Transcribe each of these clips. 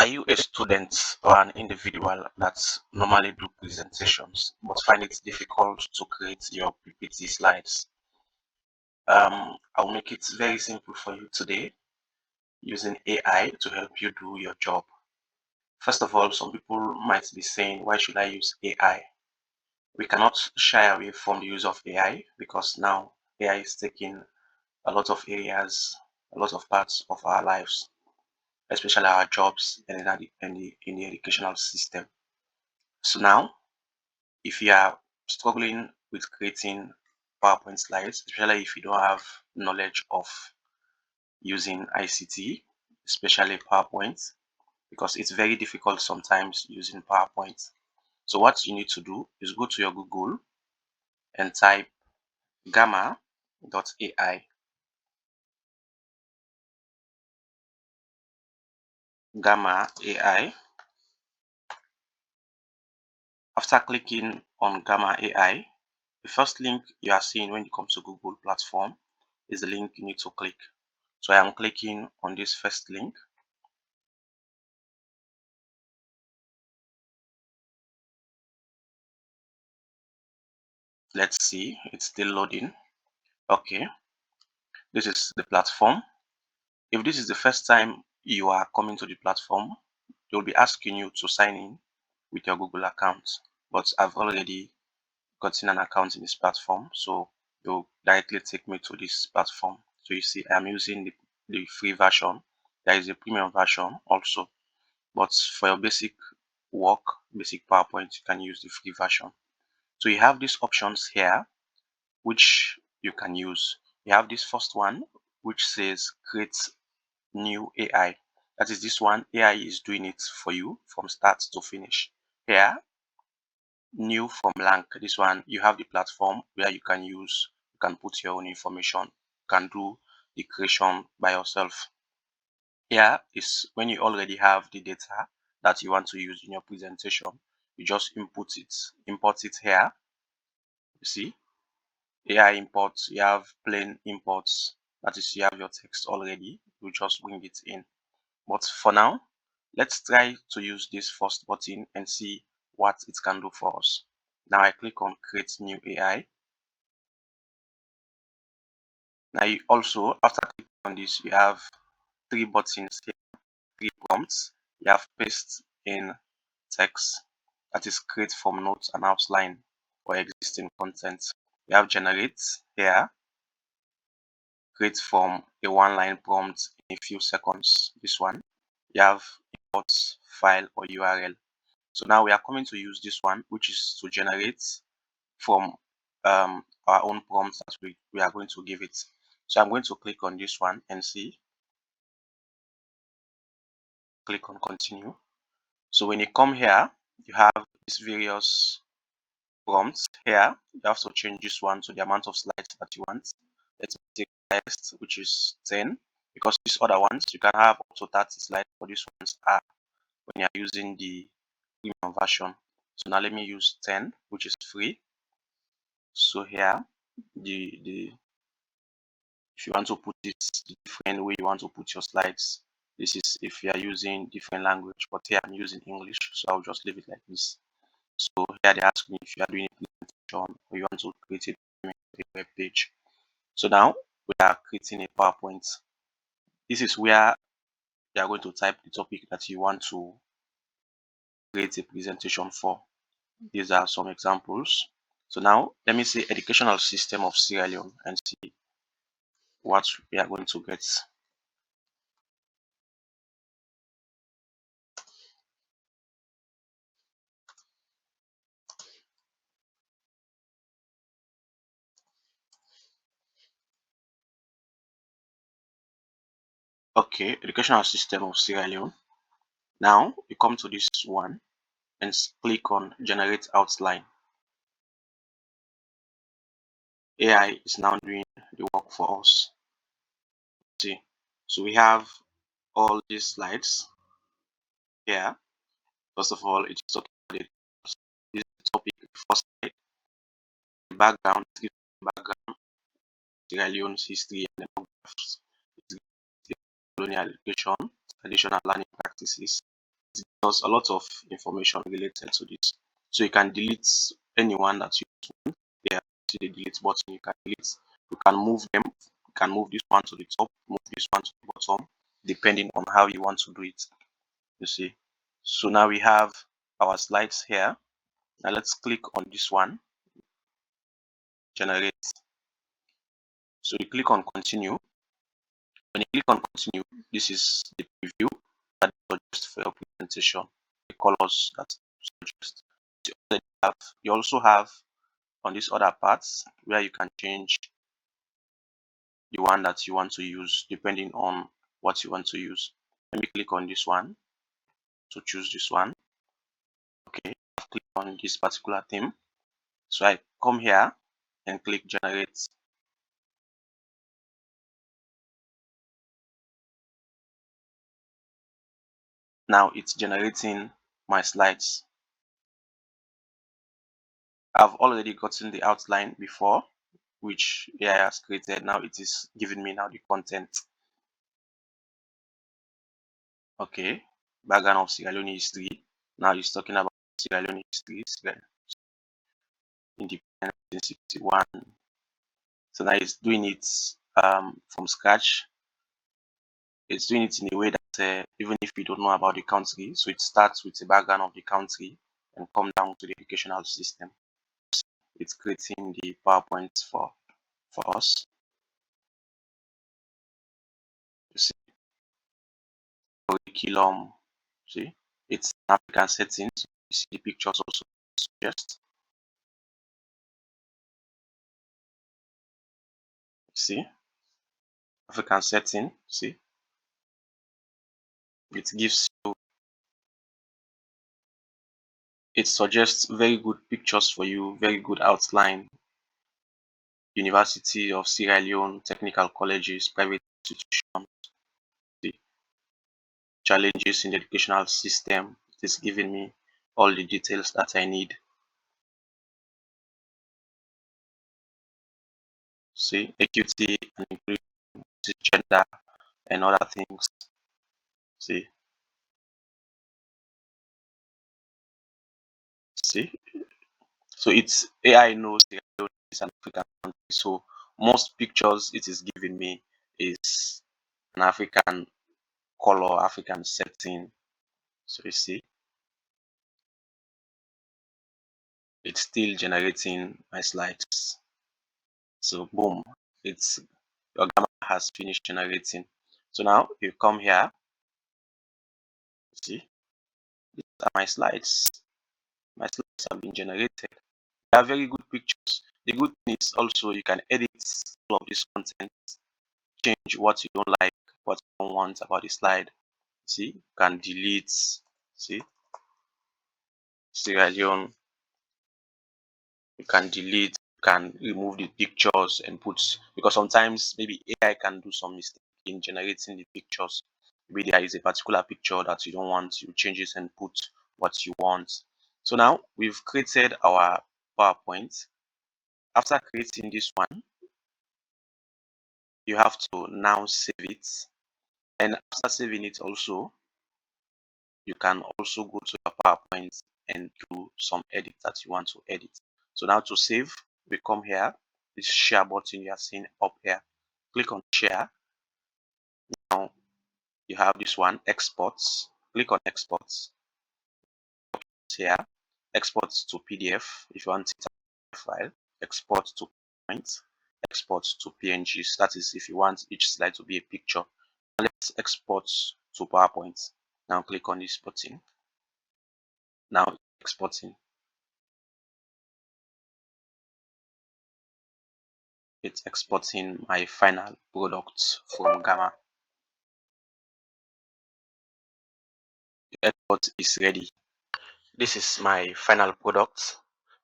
Are you a student or an individual that normally do presentations but find it difficult to create your PPT slides? I'll make it very simple for you today using AI to help you do your job. First of all, some people might be saying, why should I use AI? We cannot shy away from the use of AI because now AI is taking a lot of areas, a lot of parts of our lives, especially our jobs and in the educational system. So now, if you are struggling with creating PowerPoint slides, especially if you don't have knowledge of using ICT, especially PowerPoint, because it's very difficult sometimes using PowerPoint. So what you need to do is go to your Google and type gamma.ai. Gamma AI. After clicking on Gamma AI, the first link you are seeing when it comes to Google platform is the link you need to click. So I am clicking on this first link. Let's see, it's still loading. Okay, this is the platform. If this is the first time you are coming to the platform, they'll be asking you to sign in with your Google account. But I've already gotten an account in this platform, so they'll directly take me to this platform. So you see, I'm using the free version. There is a premium version also, but for your basic work, basic PowerPoint, you can use the free version. So you have these options here which you can use. You have this first one which says create new AI. That is this one. AI is doing it for you from start to finish. Here, new from blank. This one, you have the platform where you can put your own information, you can do the creation by yourself. Here is when you already have the data that you want to use in your presentation. You just import it here. You see, AI imports, you have plain imports, that is, you have your text already, you just bring it in. But for now, let's try to use this first button and see what it can do for us. Now I click on create new AI. Now you also, after clicking on this, you have three buttons here, three prompts. You have paste in text, that is create from notes and outline or existing content. You have generate here, create from a one-line prompt in a few seconds. This one, you have import file or URL. So now we are coming to use this one, which is to generate from our own prompts that we are going to give it. So I'm going to click on this one and see. Click on continue. So when you come here, you have these various prompts here. You have to change this one to the amount of slides that you want. Let's take text, which is 10, because these other ones you can have up to 30 slides, but these ones are when you are using the premium version. So now let me use 10, which is free. So here, the if you want to put it different way you want to put your slides, this is if you are using different language, but here I'm using English, so I'll just leave it like this. So here they ask me if you are doing a presentation or you want to create a web page. So now we are creating a PowerPoint. This is where you are going to type the topic that you want to create a presentation for. These are some examples. So now let me say educational system of Sierra Leone and see what we are going to get. Okay, educational system of Sierra Leone. Now you come to this one and click on generate outline. AI is now doing the work for us. See, so we have all these slides here. First of all, it's talking about this topic, first slide, the background, background, Sierra Leone's history and demographics, colonial education, traditional learning practices, there's a lot of information related to this. So you can delete anyone that you want. Yeah, see the delete button. You can delete. You can move them. You can move this one to the top, move this one to the bottom, depending on how you want to do it. You see. So now we have our slides here. Now let's click on this one, generate. So you click on continue. When you click on continue, this is the preview that suggests for your presentation, the colors that suggest. You also have on these other parts where you can change the one that you want to use depending on what you want to use. Let me click on this one to choose this one. Okay, I've clicked on this particular theme. So I come here and click generate. Now it's generating my slides. I've already gotten the outline before, which AI has created. Now it is giving me now the content. Okay, background of Sierra Leone history. Now it's talking about Sierra Leone history, independence in 61. So now it's doing it from scratch. It's doing it in a way that even if you don't know about the country, so it starts with the background of the country and come down to the educational system. It's creating the PowerPoint for us. You see, curriculum. See, it's African settings. You see the pictures also suggest. See, African setting. See, it gives you. It suggests very good pictures for you, very good outline. University of Sierra Leone, technical colleges, private institutions, the challenges in the educational system. It is giving me all the details that I need. See, equity and inclusion, gender, and other things. See, see. So it's AI knows Sierra Leone is an African country. So most pictures it is giving me is an African color, African setting. So you see, it's still generating my slides. So boom, it's your gamma has finished generating. So now you come here, see, these are my slides. My slides have been generated. They are very good pictures. The good thing is also you can edit all of this content, change what you don't like, what you don't want about the slide. See, you can delete, see, Sierra Leone, you can delete, you can remove the pictures and put, because sometimes maybe AI can do some mistake in generating the pictures. Maybe there is a particular picture that you don't want, you change it and put what you want. So now we've created our PowerPoint. After creating this one, you have to now save it. And after saving it also, you can also go to your PowerPoint and do some edit that you want to edit. So now to save, we come here, this share button you are seeing up here. Click on share. Now you have this one, exports. Click on exports. Here, export to PDF if you want it a file, export to points, export to PNGs. That is if you want each slide to be a picture. Let's export to PowerPoint. Now click on this button. Now exporting. It's exporting my final product from Gamma. The export is ready. This is my final product.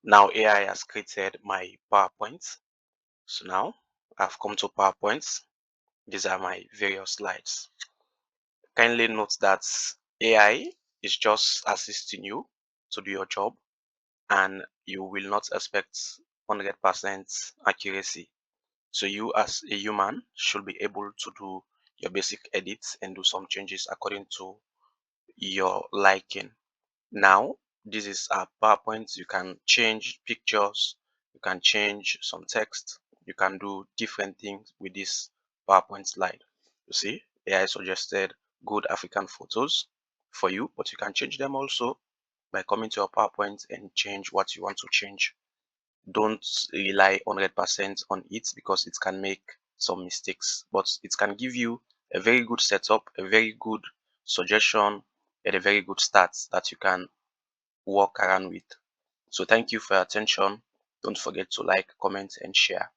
Now AI has created my PowerPoint. So now I've come to PowerPoint. These are my various slides. Kindly note that AI is just assisting you to do your job, and you will not expect 100% accuracy. So you as a human should be able to do your basic edits and do some changes according to your liking. Now, this is our PowerPoint. You can change pictures, you can change some text, you can do different things with this PowerPoint slide. You see, AI suggested good African photos for you, but you can change them also by coming to your PowerPoint and change what you want to change. Don't rely 100% on it because it can make some mistakes, but it can give you a very good setup, a very good suggestion, and a very good start that you can walk around with. So thank you for your attention. Don't forget to like, comment, and share.